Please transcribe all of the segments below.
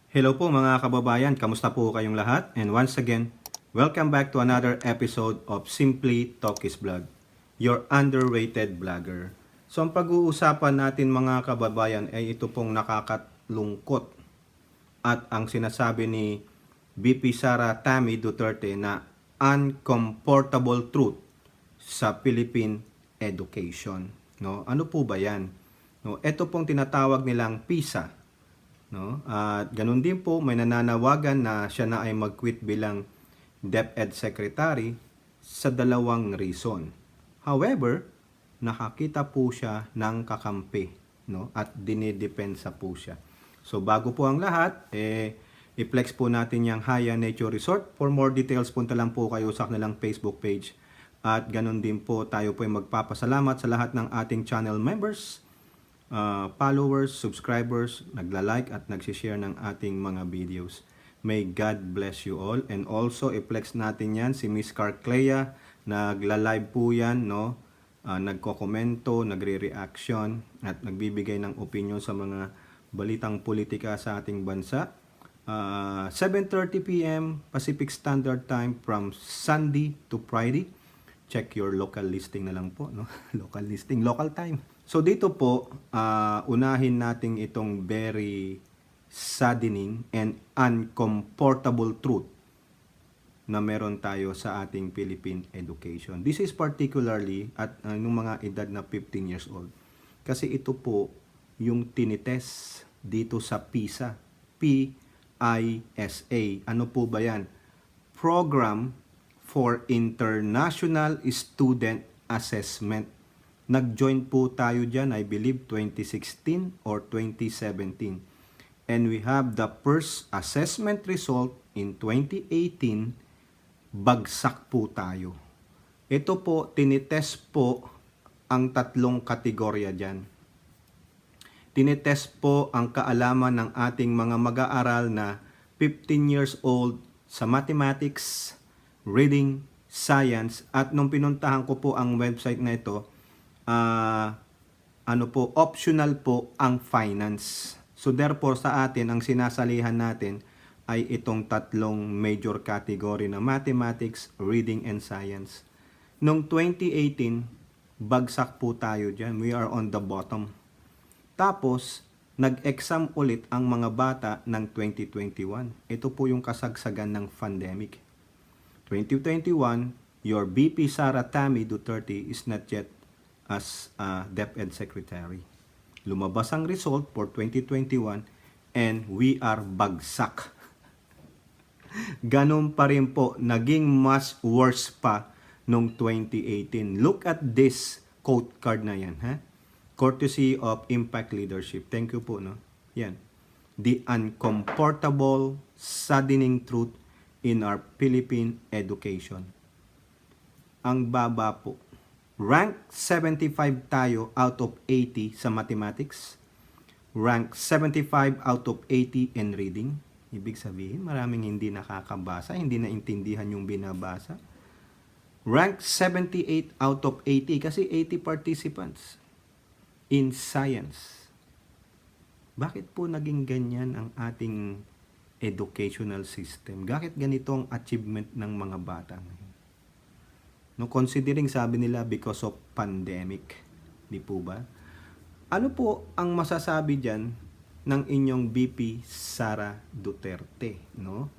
Hello po mga kababayan, kamusta po kayong lahat? And once again, welcome back to another episode of Simply Talkies Vlog, your underrated vlogger. So ang pag-uusapan natin mga kababayan ay ito pong nakakalungkot at ang sinasabi ni VP Sara Tammy Duterte na uncomfortable truth sa Philippine education. No? Ano po ba yan? No, ito pong tinatawag nilang PISA. No? At ganun din po, may nananawagan na siya na ay mag-quit bilang DepEd Secretary sa dalawang reason. However, nakakita po siya ng kakampi, no? At dinidepensa po siya. So bago po ang lahat, i-flex po natin yung Haya Nature Resort. For more details, punta lang po kayo sa kanilang Facebook page. At ganun din po, tayo po ay magpapasalamat sa lahat ng ating channel members, followers, subscribers, nagla-like at nagsishare ng ating mga videos. May God bless you all. And also, i-flex natin yan si Miss Carclea. Nagla-live po yan, no? Nagko-komento, nagre-reaction, at nagbibigay ng opinion sa mga balitang politika sa ating bansa. 7:30 p.m. Pacific Standard Time from Sunday to Friday. Check your local listing na lang po, no? Local listing, local time. So dito po, unahin natin itong very saddening and uncomfortable truth na meron tayo sa ating Philippine education. This is particularly at nung mga edad na 15 years old. Kasi ito po yung tinitest dito sa PISA. P-I-S-A. Ano po ba yan? Program for International Student Assessment. Nag-join po tayo dyan, I believe, 2016 or 2017. And we have the first assessment result in 2018, bagsak po tayo. Ito po, tinitest po ang tatlong kategorya dyan. Tinitest po ang kaalaman ng ating mga mag-aaral na 15 years old sa mathematics, reading, science, at nung pinuntahan ko po ang website na ito, optional po ang finance. So therefore sa atin, ang sinasalihan natin ay itong tatlong major category na mathematics, reading, and science. Noong 2018, bagsak po tayo dyan. We are on the bottom. Tapos, nag-exam ulit ang mga bata ng 2021. Ito po yung kasagsagan ng pandemic. 2021, your VP Sara Tammy Duterte is not yet as DepEd Secretary. Lumabas ang result for 2021 and we are bagsak. Ganon pa rin po, naging mas worse pa noong 2018. Look at this quote card na yan, ha? Courtesy of Impact Leadership. Thank you po, no? Yan. The uncomfortable, saddening truth in our Philippine education. Ang baba po. Rank 75 tayo out of 80 sa mathematics. Rank 75 out of 80 in reading. Ibig sabihin, maraming hindi nakakabasa, hindi naintindihan yung binabasa. Rank 78 out of 80 kasi 80 participants in science. Bakit po naging ganyan ang ating educational system? Bakit ganito ang achievement ng mga bata ngayon? No, considering sabi nila because of pandemic, di po ba? Ano po ang masasabi diyan ng inyong VP Sara Duterte, no?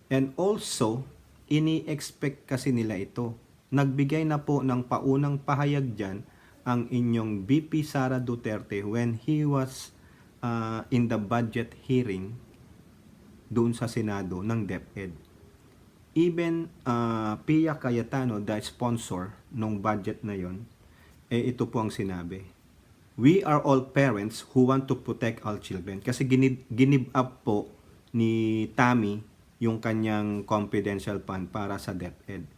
And also, ini-expect kasi nila ito. Nagbigay na po ng paunang pahayag diyan ang inyong VP Sara Duterte when he was in the budget hearing doon sa Senado ng DepEd. Even Pia Cayetano, the sponsor ng budget na yon, ito po ang sinabi. We are all parents who want to protect our children. Kasi ginib up po ni Tammy yung kanyang confidential fund para sa DepEd.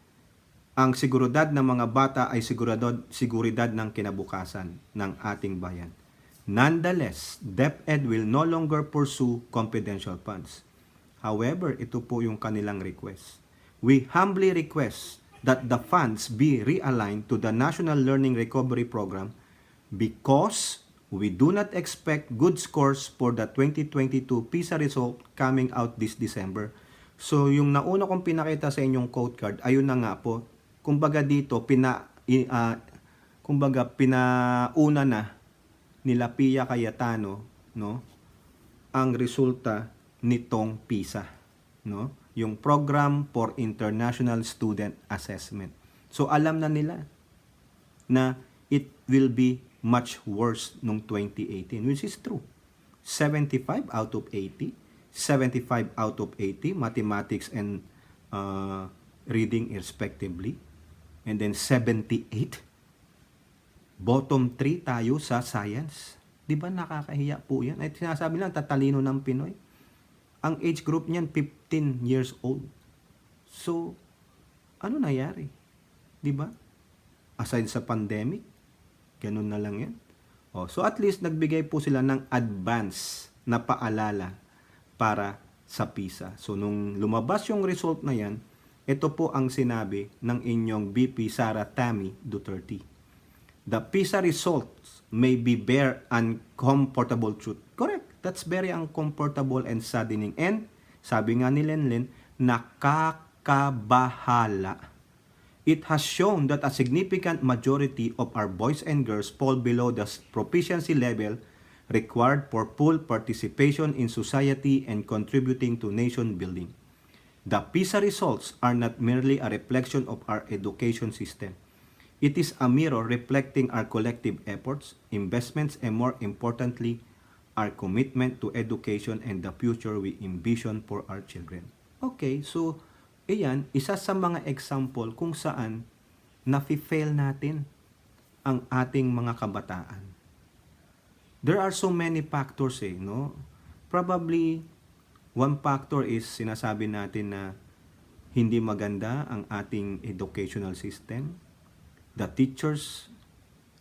Ang seguridad ng mga bata ay seguridad ng kinabukasan ng ating bayan. Nonetheless, DepEd will no longer pursue confidential funds. However, ito po yung kanilang request. We humbly request that the funds be realigned to the National Learning Recovery Program because We do not expect good scores for the 2022 PISA result coming out this December. So, yung nauna kong pinakita sa inyong quote card, ayun na nga po. Kumbaga dito, pinauna na nila Pia Cayetano, no, ang resulta nitong PISA, no? Yung Program for International Student Assessment. So, alam na nila na it will be much worse nung 2018, which is true. 75 out of 80, 75 out of 80, mathematics and reading respectively. And then 78. Bottom 3 tayo sa science. Di ba nakakahiya po yan? Ay sinasabi lang, tatalino ng Pinoy. Ang age group niyan, 15 years old. So, ano nangyari? Di ba? Aside sa pandemic, ganun na lang yan. So at least nagbigay po sila ng advance na paalala para sa PISA. So nung lumabas yung result na yan, ito po ang sinabi ng inyong VP Sara Tammy Duterte. The PISA results may be bare uncomfortable truth. Correct. That's very uncomfortable and saddening. And sabi nga ni Lenlen, nakakabahala. It has shown that a significant majority of our boys and girls fall below the proficiency level required for full participation in society and contributing to nation building. The PISA results are not merely a reflection of our education system. It is a mirror reflecting our collective efforts, investments, and more importantly, our commitment to education and the future we envision for our children. Okay, so iyan, isa sa mga example kung saan nafi-fail natin ang ating mga kabataan. There are so many factors no? Probably, one factor is sinasabi natin na hindi maganda ang ating educational system. The teachers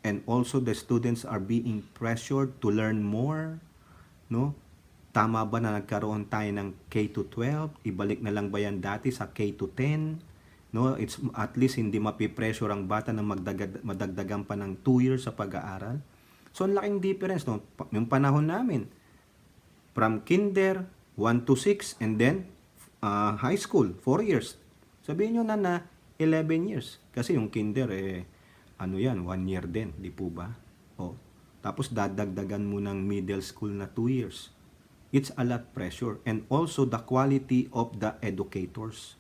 and also the students are being pressured to learn more, no? Tama ba na nagkaroon tayo ng K-12? Ibalik na lang ba yan dati sa K-10? No, it's at least hindi mapipressure ang bata na madagdagan pa ng 2 years sa pag-aaral. So, ang laking difference, no? Yung panahon namin, from kinder, 1 to 6, and then high school, 4 years. Sabihin nyo na 11 years. Kasi yung kinder, 1 year din, di po ba? Tapos dadagdagan mo ng middle school na 2 years. It's a lot pressure. And also the quality of the educators.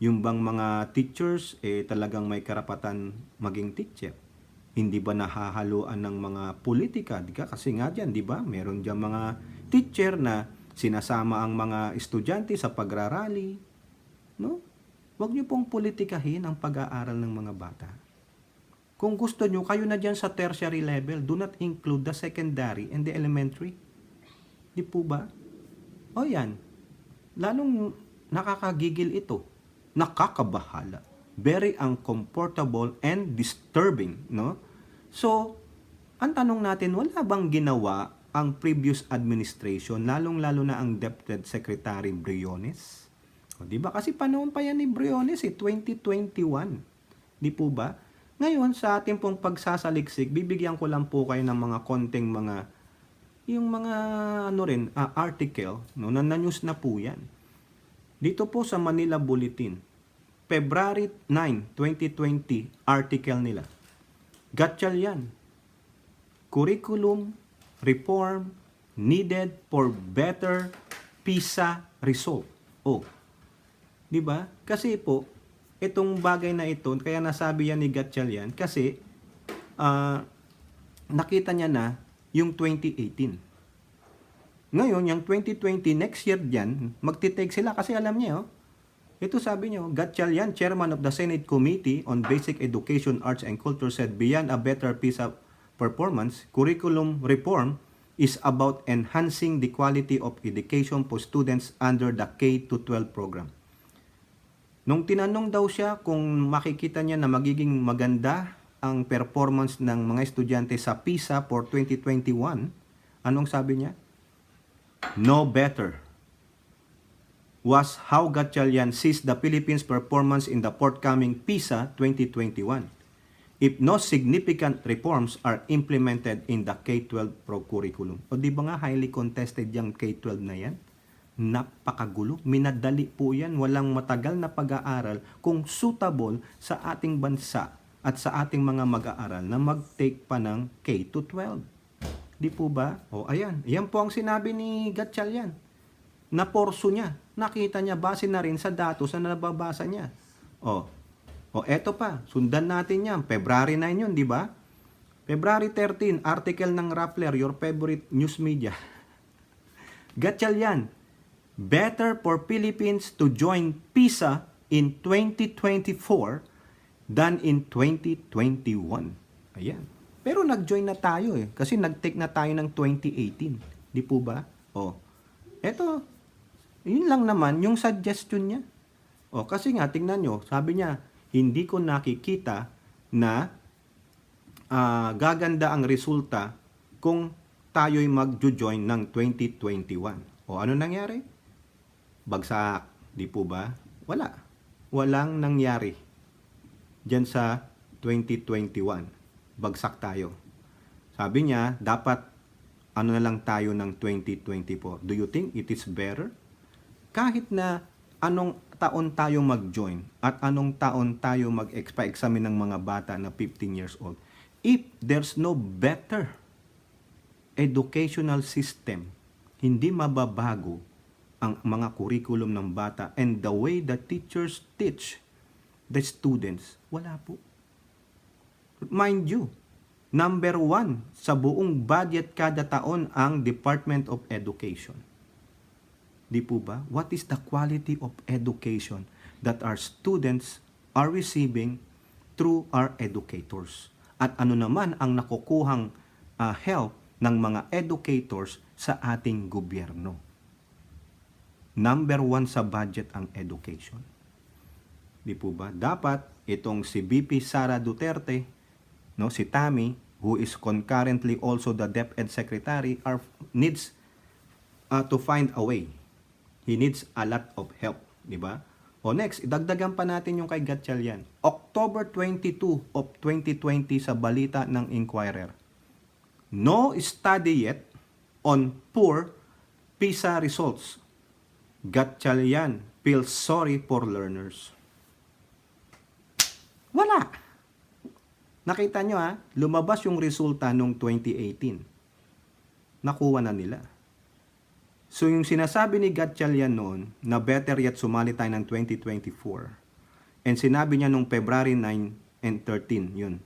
Yung bang mga teachers, talagang may karapatan maging teacher. Hindi ba nahahaluan ng mga politika? Kasi nga dyan, di ba? Meron dyan mga teacher na sinasama ang mga estudyante sa pagrarally. No? Huwag niyo pong politikahin ang pag-aaral ng mga bata. Kung gusto nyo, kayo na dyan sa tertiary level. Do not include the secondary and the elementary. Di po ba? Yan. Lalong nakakagigil ito. Nakakabahala. Very uncomfortable and disturbing, no? So, ang tanong natin, wala bang ginawa ang previous administration, lalong-lalo na ang DepEd Secretary Briones? Di ba? Kasi panahon pa yan ni Briones, 2021. Di po ba? Ngayon, sa ating pong pagsasaliksik, bibigyan ko lang po kayo ng mga konting article, no, na news na po yan. Dito po sa Manila Bulletin, February 9, 2020, article nila. Gatchalian, curriculum reform needed for better PISA result. Di ba? Kasi po, itong bagay na ito, kaya nasabi yan ni Gatchalian, kasi nakita niya na yung 2018. Ngayon, yung 2020, next year dyan, magtitake sila kasi alam niya, ito sabi niyo, Gatchalian, chairman of the Senate Committee on Basic Education, Arts and Culture, said beyond a better PISA performance, curriculum reform is about enhancing the quality of education for students under the K-12 program. Nung tinanong daw siya kung makikita niya na magiging maganda ang performance ng mga estudyante sa PISA for 2021, anong sabi niya? No better was how Gatchalian sees the Philippines' performance in the forthcoming PISA 2021. if no significant reforms are implemented in the K-12 pro curriculum. O di ba nga highly contested yung K-12 na yan? Napakagulo. Minadali po yan. Walang matagal na pag-aaral kung suitable sa ating bansa at sa ating mga mag-aaral na mag-take pa ng K-12. Di po ba? O ayan. Yan po ang sinabi ni Gatchalian. Naporso niya. Nakita niya base na rin sa datos na nababasa niya. O eto pa. Sundan natin yan. February 9 yun, di ba? February 13, article ng Rappler, your favorite news media. Gatchalian, better for Philippines to join PISA in 2024 than in 2021. Ayan. Pero nag-join na tayo kasi nag-take na tayo ng 2018. Di po ba? Eto, yun lang naman yung suggestion niya. Kasi nga, tingnan nyo, sabi niya, hindi ko nakikita na gaganda ang resulta kung tayo'y mag-join ng 2021. Ano nangyari? Bagsak. Di po ba? Wala. Walang nangyari diyan sa 2021. Bagsak tayo. Sabi niya, dapat na lang tayo ng 2024. Do you think it is better? Kahit na anong taon tayo mag-join at anong taon tayo mag-examine ng mga bata na 15 years old, if there's no better educational system, hindi mababago ang mga curriculum ng bata and the way the teachers teach the students, wala po. Mind you, number 1 sa buong budget kada taon ang Department of Education. Di po ba? What is the quality of education that our students are receiving through our educators? At ano naman ang nakukuhang help ng mga educators sa ating gobyerno? Number 1 sa budget ang education. Di po ba? Dapat itong si VP Sara Duterte, si Tammy, who is concurrently also the DepEd Secretary, needs to find a way. He needs a lot of help. Di ba? Next, idagdagan pa natin yung kay Gatchalian. October 22 of 2020 sa balita ng Inquirer. No study yet on poor PISA results. Gatchalian feels sorry for learners. Wala. Nakita nyo lumabas yung resulta nung 2018. Nakuha na nila. So yung sinasabi ni Gatchalian noon na better yet sumali tayo ng 2024. And sinabi niya nung February 9 and 13, yun.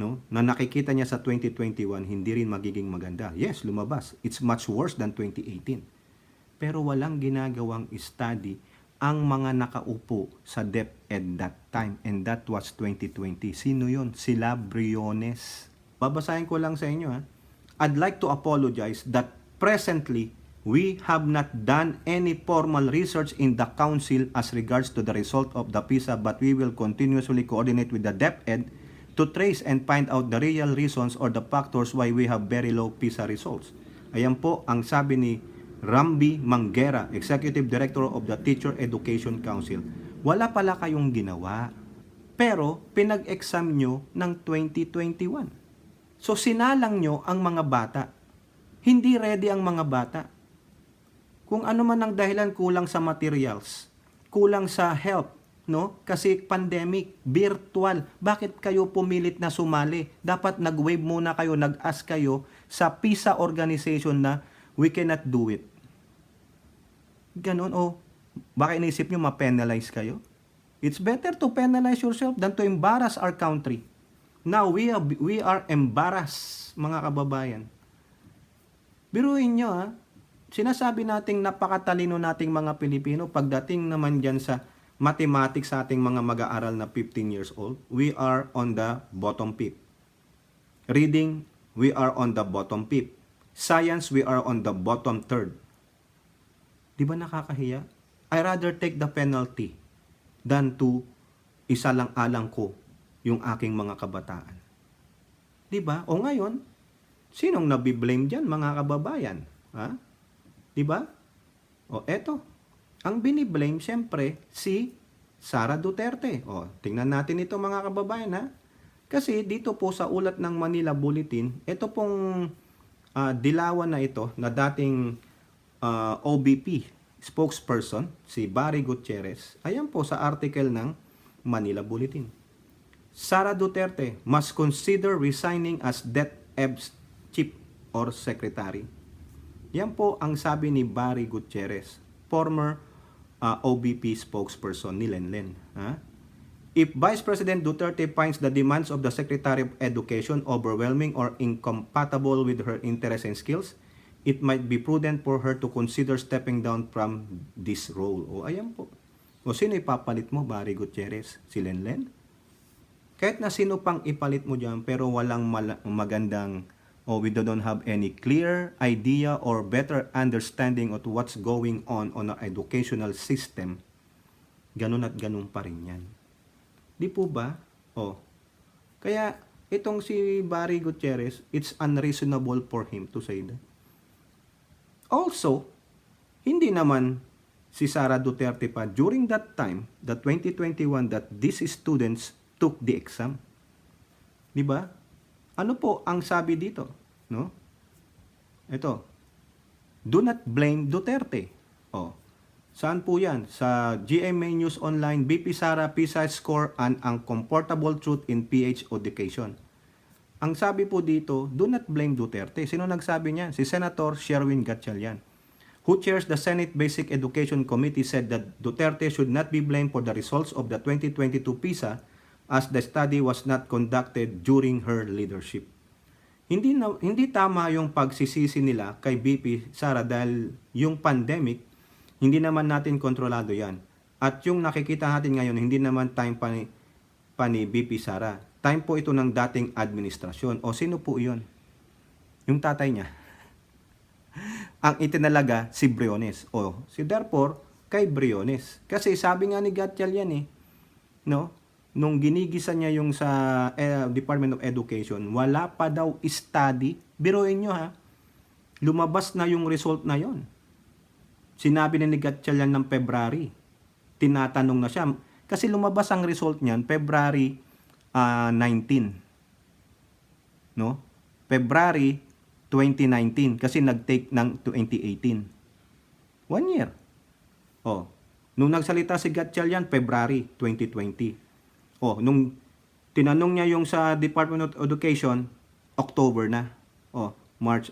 Na nakikita niya sa 2021, hindi rin magiging maganda. Yes, lumabas. It's much worse than 2018. Pero walang ginagawang study ang mga nakaupo sa DepEd that time. And that was 2020. Sino yun? Sila Briones. Babasahin ko lang sa inyo. I'd like to apologize that presently, we have not done any formal research in the Council as regards to the result of the PISA, but we will continuously coordinate with the DepEd to trace and find out the real reasons or the factors why we have very low PISA results. Ayan po ang sabi ni Ramby Manguera, Executive Director of the Teacher Education Council. Wala pala kayong ginawa, pero pinag-exam nyo ng 2021. So sinalang nyo ang mga bata. Hindi ready ang mga bata. Kung ano man ang dahilan, kulang sa materials, kulang sa help, Kasi pandemic, virtual. Bakit kayo pumilit na sumali? Dapat nag-wave muna kayo, nag-ask kayo sa PISA organization na we cannot do it. Ganon, baka inisip nyo ma-penalize kayo? It's better to penalize yourself than to embarrass our country. Now, we are embarrassed, mga kababayan. Biruin nyo, sinasabi nating napakatalino nating mga Pilipino, pagdating naman dyan sa mathematics sa ating mga mag-aaral na 15 years old, we are on the bottom fifth. Reading, we are on the bottom fifth. Science, we are on the bottom third. Di ba nakakahiya? I rather take the penalty than to isalang-alang ko yung aking mga kabataan. Di ba? O ngayon, sinong nabiblame dyan, mga kababayan? Di ba? Eto. Ang biniblame, siyempre, si Sara Duterte. Tingnan natin ito, mga kababayan, Kasi dito po sa ulat ng Manila Bulletin, ito pong dilawan na ito na dating OBP spokesperson, si Barry Gutierrez, ayan po sa article ng Manila Bulletin. Sara Duterte must consider resigning as DepEd's chief or secretary. Yan po ang sabi ni Barry Gutierrez, former OBP spokesperson ni Lenlen. If Vice President Duterte finds the demands of the Secretary of Education overwhelming or incompatible with her interests and skills, it might be prudent for her to consider stepping down from this role. O ayan po. O sino ipapalit mo, Barry Gutierrez? Si Lenlen? Kahit na sino pang ipalit mo dyan, pero walang magandang, o we don't have any clear idea or better understanding of what's going on our educational system, ganun at ganun pa rin yan. Di po ba? O, kaya itong si Barry Gutierrez, it's unreasonable for him to say that. Also, hindi naman si Sara Duterte pa during that time, the 2021, that these students took the exam. Di ba? Ano po ang sabi dito? No? Ito. Do not blame Duterte. Oh. Saan po yan? Sa GMA News Online, BP Sara PISA score and uncomfortable truth in PH education. Ang sabi po dito, do not blame Duterte. Sino nagsabi niya? Si Senator Sherwin Gatchalian, who chairs the Senate Basic Education Committee, said that Duterte should not be blamed for the results of the 2022 PISA as the study was not conducted during her leadership. Hindi tama yung pagsisisi nila kay BP Sara dahil yung pandemic, hindi naman natin kontrolado yan. At yung nakikita natin ngayon, hindi naman time pa ni BP Sara. Time po ito ng dating administrasyon. O sino po yun? Yung tatay niya. Ang itinalaga si Briones. O si therefore, kay Briones. Kasi sabi nga ni Gatchalian no? Nung ginigisa niya yung sa Department of Education, wala pa daw study. Biruin nyo ha, lumabas na yung result na yon. Sinabi ni Gatchalian ng February. Tinatanong na siya. Kasi lumabas ang result niyan, February 19. No? February 2019. Kasi nag-take ng 2018. 1 year. Oh. Nung nagsalita si Gatchalian, February 2020. Oh, nung tinanong niya yung sa Department of Education, October na. Oh, March,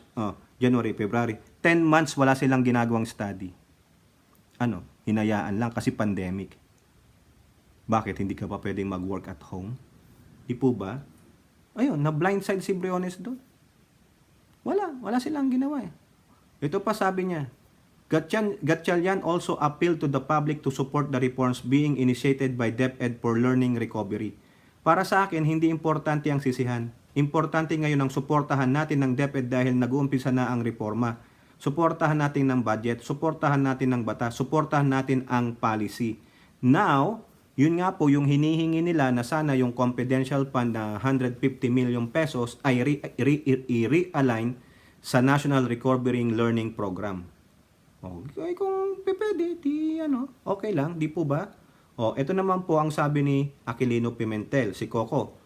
January, February. 10 months wala silang ginagawang study. Ano? Hinayaan lang kasi pandemic. Bakit hindi ka pa pwedeng mag-work at home? Di po ba? Ayun, na blindside si Briones doon. Wala silang ginawa eh. Ito pa sabi niya, Gatchalian also appealed to the public to support the reforms being initiated by DepEd for learning recovery. Para sa akin, hindi importante ang sisihan. Importante ngayon ang suportahan natin ng DepEd dahil nag-uumpisa na ang reforma. Suportahan natin ng budget, suportahan natin ng batas, suportahan natin ang policy. Now, yun nga po yung hinihingi nila na sana yung confidential fund na 150 million pesos ay i-realign sa National Recovery Learning Program. Okay, kung pwede, okay lang, di po ba? Ito naman po ang sabi ni Aquilino Pimentel, si Coco.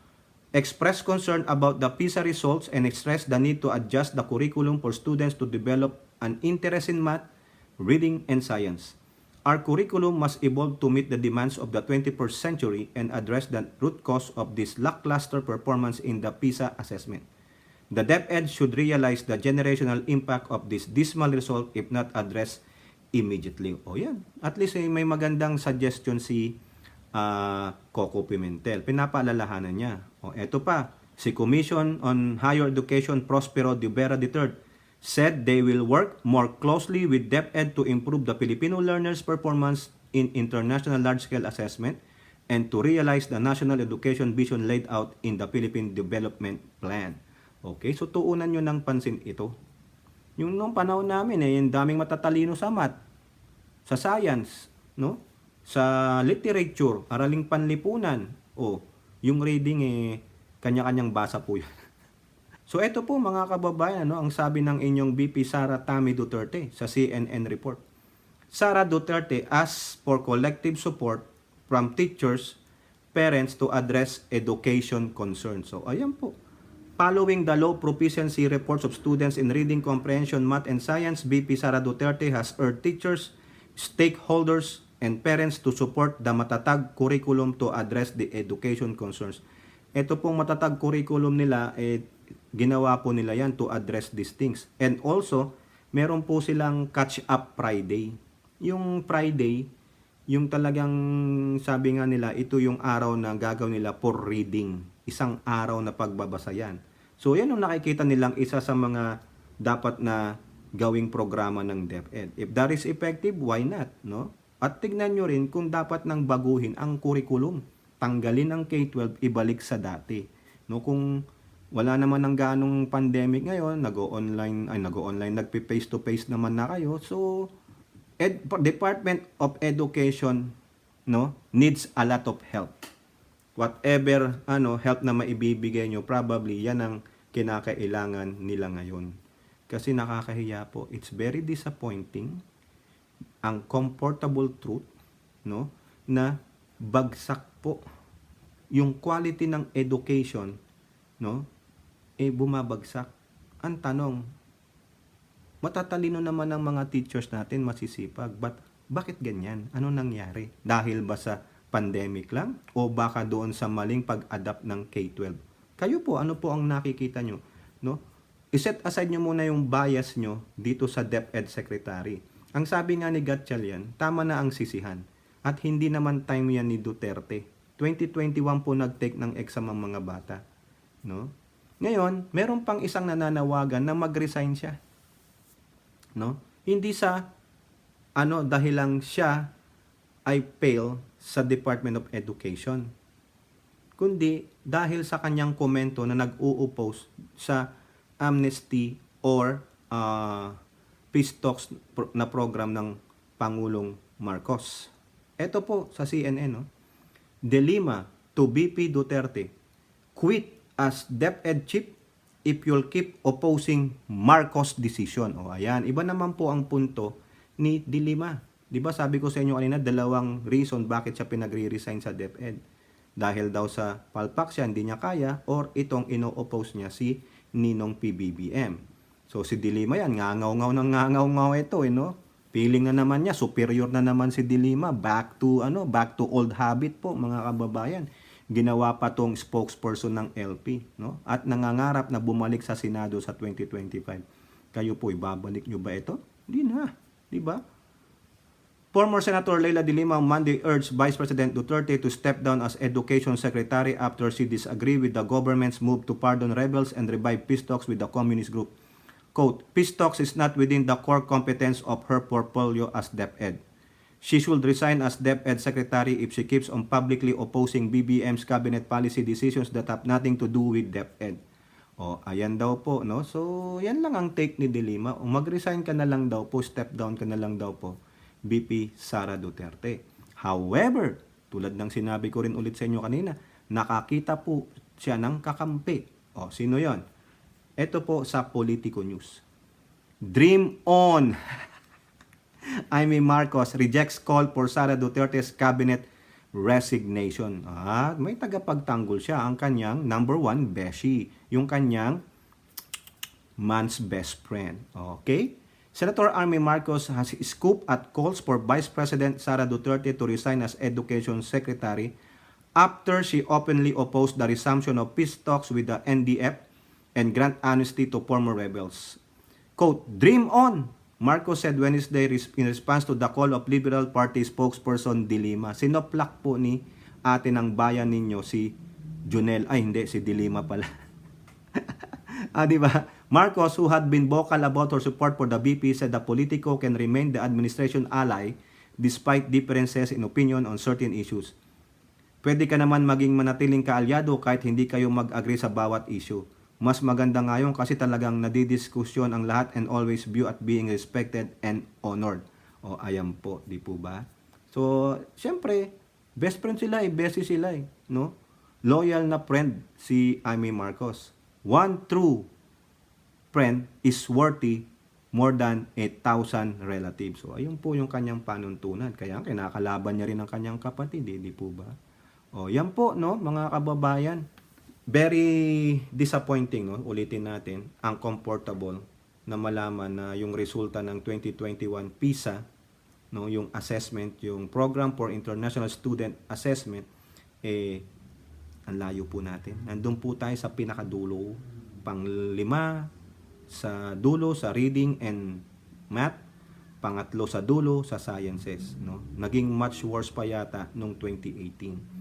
Express concern about the PISA results and express the need to adjust the curriculum for students to develop an interest in math, reading, and science. Our curriculum must evolve to meet the demands of the 21st century and address the root cause of this lackluster performance in the PISA assessment. The DepEd should realize the generational impact of this dismal result if not addressed immediately. O yan, at least may magandang suggestion si Coco Pimentel. Pinapaalalahanan niya. Eto pa, si Commission on Higher Education Prospero Dubera III said they will work more closely with DepEd to improve the Filipino learners' performance in international large-scale assessment and to realize the national education vision laid out in the Philippine Development Plan. Okay, so tuunan nyo ng pansin ito. Yung nung panahon namin, yung daming matatalino sa math, sa science, no? Sa literature, araling panlipunan, yung reading, kanya-kanyang basa po yan. So ito po mga kababayan, ang sabi ng inyong BP Sara Tammy Duterte sa CNN report. Sara Duterte asks for collective support from teachers, parents to address education concerns. So, ayan po. Following the low proficiency reports of students in reading comprehension, math, and science, VP Sara Duterte has urged teachers, stakeholders, and parents to support the matatag curriculum to address the education concerns. Ito pong matatag curriculum nila, ginawa po nila yan to address these things. And also, meron po silang catch-up Friday. Yung Friday, yung talagang sabi nga nila, ito yung araw na gagawin nila for reading. Isang araw na pagbabasa yan. So, yan yung nakikita nilang isa sa mga dapat na gawing programa ng DepEd. If that is effective, why not? No? At tignan nyo rin kung dapat nang baguhin ang curriculum. Tanggalin ang K-12, ibalik sa dati. No, kung wala naman ng ganong pandemic ngayon, nag-online, nagpe-face-to-face naman na kayo. So, Department of Education, no, needs a lot of help. Whatever help na maibibigay nyo, probably yan ang kinakailangan nila ngayon. Kasi nakakahiya po. It's very disappointing ang comfortable truth, no, na bagsak po yung quality ng education, no, bumabagsak. Ang tanong, matatalino naman ang mga teachers natin, masisipag, but bakit ganyan? Ano nangyari? Dahil ba sa pandemic lang? O baka doon sa maling pag-adapt ng K-12? Kayo po, ano po ang nakikita nyo? No? I-set aside nyo muna yung bias nyo dito sa DepEd Secretary. Ang sabi nga ni Gatchalian, tama na ang sisihan. At hindi naman time yan ni Duterte. 2021 po nag-take ng exam ang mga bata. No? Ngayon, meron pang isang nananawagan na mag-resign siya. No? Hindi sa dahil lang siya ay fail sa Department of Education, kundi dahil sa kanyang komento na nag-u-oppose sa amnesty or peace talks na program ng Pangulong Marcos. Ito po sa CNN, no? De Lima to VP Duterte, quit as DepEd chief if you'll keep opposing Marcos decision. O ayan, iba naman po ang punto ni De Lima. Di ba sabi ko sa inyo kanina, dalawang reason bakit siya pinagre-resign sa DepEd. Dahil daw sa palpak siya, hindi niya kaya, or itong ino-oppose niya si Ninong PBBM. So si De Lima yan, ngangaw-ngaw ito, no? Feeling na naman niya, superior na naman si De Lima, back to old habit po, mga kababayan. Ginawa pa tong spokesperson ng LP, no? At nangangarap na bumalik sa Senado sa 2025. Kayo po, ibabalik nyo ba ito? Hindi na, di ba? Former Senator Leila De Lima Monday urged Vice President Duterte to step down as Education Secretary after she disagreed with the government's move to pardon rebels and revive peace talks with the communist group. Quote, peace talks is not within the core competence of her portfolio as DepEd. She should resign as DepEd Secretary if she keeps on publicly opposing BBM's cabinet policy decisions that have nothing to do with DepEd. O, ayan daw po, no? So, yan lang ang take ni De Lima. O, mag-resign ka na lang daw po, step down ka na lang daw po, VP Sara Duterte. However, tulad ng sinabi ko rin ulit sa inyo kanina, nakakita po siya ng kakampi. O, sino yon? Ito po sa Politico News. Dream on! Amy Marcos rejects call for Sara Duterte's cabinet resignation. May tagapagtanggol siya, ang kanyang number one, Beshi. Yung kanyang man's best friend. Okay? Senator Amy Marcos has scooped at calls for Vice President Sara Duterte to resign as Education Secretary after she openly opposed the resumption of peace talks with the NDF and grant amnesty to former rebels. Quote, dream on, Marcos said Wednesday in response to the call of Liberal Party spokesperson De Lima. Sinoplak po ni ate ng bayan ninyo si Junel. Ay, hindi, si De Lima pala. Diba? Marcos, who had been vocal about her support for the VP, said the Politico can remain the administration ally despite differences in opinion on certain issues. Pwede ka naman maging manatiling kaalyado kahit hindi kayo mag-agree sa bawat issue. Mas maganda ngayon kasi talagang nadidiskusyon ang lahat and always view at being respected and honored. O, ayan po, di po ba? So, syempre, best friend sila bestie sila no? Loyal na friend si Amy Marcos. One true friend is worthy more than 1,000 relatives. So, ayun po yung kanyang panuntunan. Kaya kinakalaban niya rin ang kanyang kapatid, di po ba? O, yan po, no, mga kababayan. Very disappointing, no? Ulitin natin, uncomfortable na malaman na yung resulta ng 2021 PISA, no, yung assessment, yung Program for International Student Assessment, ang layo po natin. Nandun po tayo sa pinakadulo, pang-5 sa dulo sa reading and math, pangatlo sa dulo sa sciences, no. Naging much worse pa yata nung 2018.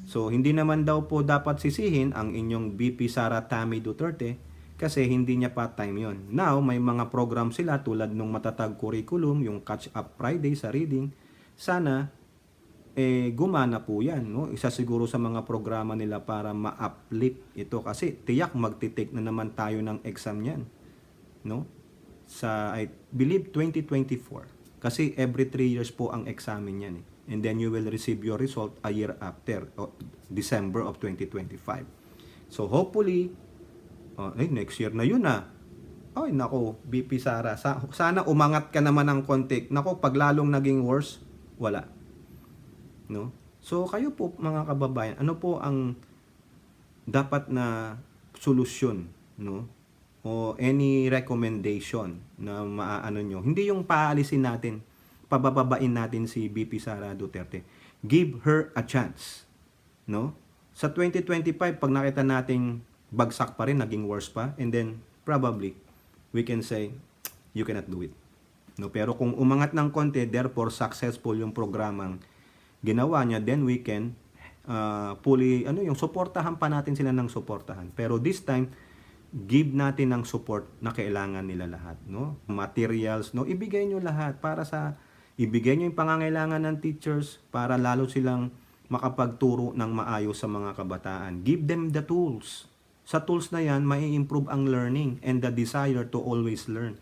So, hindi naman daw po dapat sisihin ang inyong VP Sara Tammy Duterte kasi hindi niya pa-time yon. Now, may mga program sila tulad ng matatag curriculum, yung Catch Up Friday sa reading. Sana, gumana po yan. No? Isa siguro sa mga programa nila para ma-uplift ito kasi tiyak magtitake na naman tayo ng exam yan. No? Sa, I believe, 2024. Kasi every 3 years po ang examen yan. And then you will receive your result a year after, December of 2025. So hopefully, next year na yun na. Ay, nako, BP Sara, sana umangat ka naman ng konti. Nako, pag lalong naging worse, wala. No? So kayo po mga kababayan, ano po ang dapat na solusyon, no? O any recommendation na maaano nyo? Hindi yung paalisin natin, pabababain natin si BP Sara Duterte. Give her a chance. No? Sa 2025, pag nakita nating bagsak pa rin, naging worse pa, and then probably we can say, you cannot do it. No? Pero kung umangat ng konti, therefore successful yung programang ginawa niya, then we can fully, yung suportahan pa natin sila ng suportahan. Pero this time, give natin ng support na kailangan nila lahat, no? Materials, no? Ibigay nyo lahat para sa ibigay nyo yung pangangailangan ng teachers para lalo silang makapagturo ng maayos sa mga kabataan. Give them the tools. Sa tools na yan, mai-improve ang learning and the desire to always learn.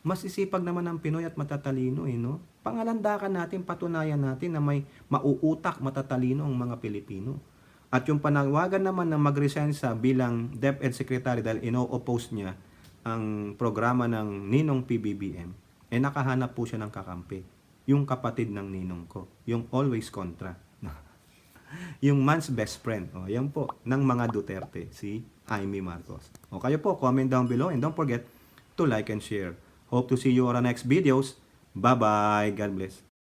Masisipag naman ang Pinoy at matatalino, no? Pangalandakan natin, patunayan natin na may mauutak, matatalino ang mga Pilipino. At yung panawagan naman na mag-resign sa bilang DepEd Secretary dahil ino-oppose niya ang programa ng Ninong PBBM, nakahanap po siya ng kakampi. Yung kapatid ng ninong ko. Yung always kontra. Yung man's best friend. O, yan po. Ng mga Duterte. Si Amy Marcos. O, kayo po, comment down below and don't forget to like and share. Hope to see you on our next videos. Bye-bye. God bless.